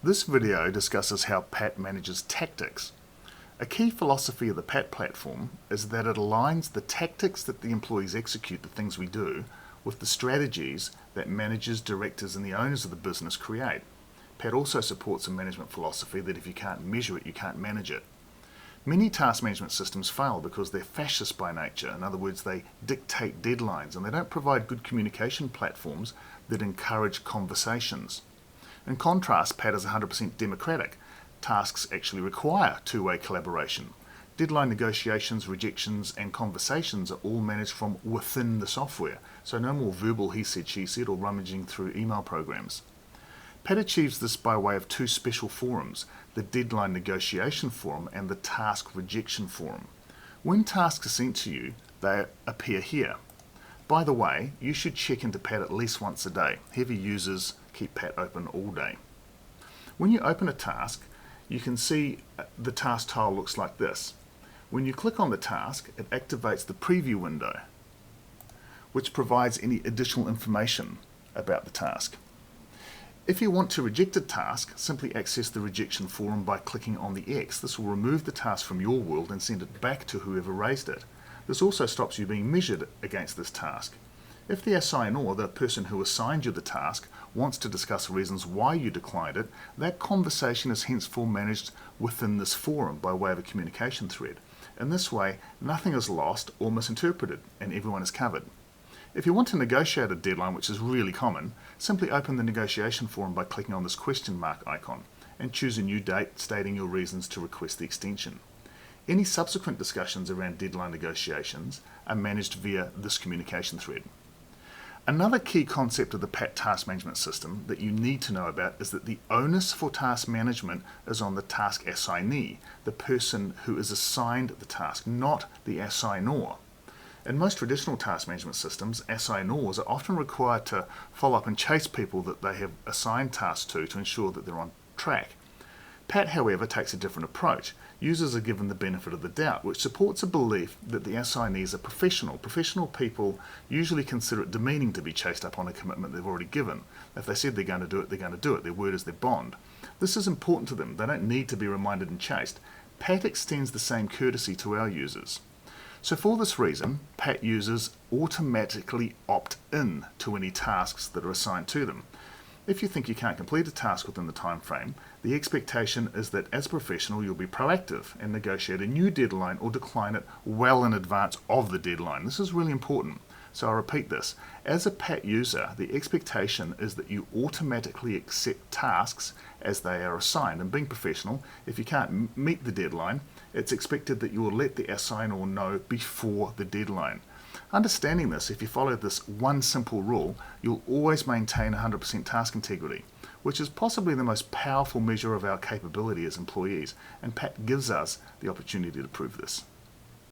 This video discusses how Pat manages tactics. A key philosophy of the Pat platform is that it aligns the tactics that the employees execute, the things we do, with the strategies that managers, directors and the owners of the business create. Pat also supports a management philosophy that if you can't measure it, you can't manage it. Many task management systems fail because they're fascist by nature. In other words, they dictate deadlines and they don't provide good communication platforms that encourage conversations. In contrast, Pat is 100% democratic. Tasks actually require two-way collaboration. Deadline negotiations, rejections and conversations are all managed from within the software, so no more verbal he said, she said or rummaging through email programs. Pat achieves this by way of two special forums, the Deadline Negotiation Forum and the Task Rejection Forum. When tasks are sent to you, they appear here. By the way, you should check into Pat at least once a day. Heavy users keep Pat open all day. When you open a task, you can see the task tile looks like this. When you click on the task, it activates the preview window, which provides any additional information about the task. If you want to reject a task, simply access the rejection forum by clicking on the X. This will remove the task from your world and send it back to whoever raised it. This also stops you being measured against this task. If the assignor, the person who assigned you the task, wants to discuss reasons why you declined it, that conversation is henceforth managed within this forum by way of a communication thread. In this way, nothing is lost or misinterpreted and everyone is covered. If you want to negotiate a deadline, which is really common, simply open the negotiation forum by clicking on this question mark icon and choose a new date stating your reasons to request the extension. Any subsequent discussions around deadline negotiations are managed via this communication thread. Another key concept of the Pat task management system that you need to know about is that the onus for task management is on the task assignee, the person who is assigned the task, not the assignor. In most traditional task management systems, assignors are often required to follow up and chase people that they have assigned tasks to ensure that they're on track. Pat, however, takes a different approach. Users are given the benefit of the doubt, which supports a belief that the assignees are professional. Professional people usually consider it demeaning to be chased up on a commitment they've already given. If they said they're going to do it, they're going to do it. Their word is their bond. This is important to them. They don't need to be reminded and chased. Pat extends the same courtesy to our users. So for this reason, Pat users automatically opt in to any tasks that are assigned to them. If you think you can't complete a task within the time frame, the expectation is that as a professional you'll be proactive and negotiate a new deadline or decline it well in advance of the deadline. This is really important. So I'll repeat this. As a Pat user, the expectation is that you automatically accept tasks as they are assigned. And being professional, if you can't meet the deadline, it's expected that you will let the assignor know before the deadline. Understanding this, if you follow this one simple rule, you'll always maintain 100% task integrity, which is possibly the most powerful measure of our capability as employees, and Pat gives us the opportunity to prove this.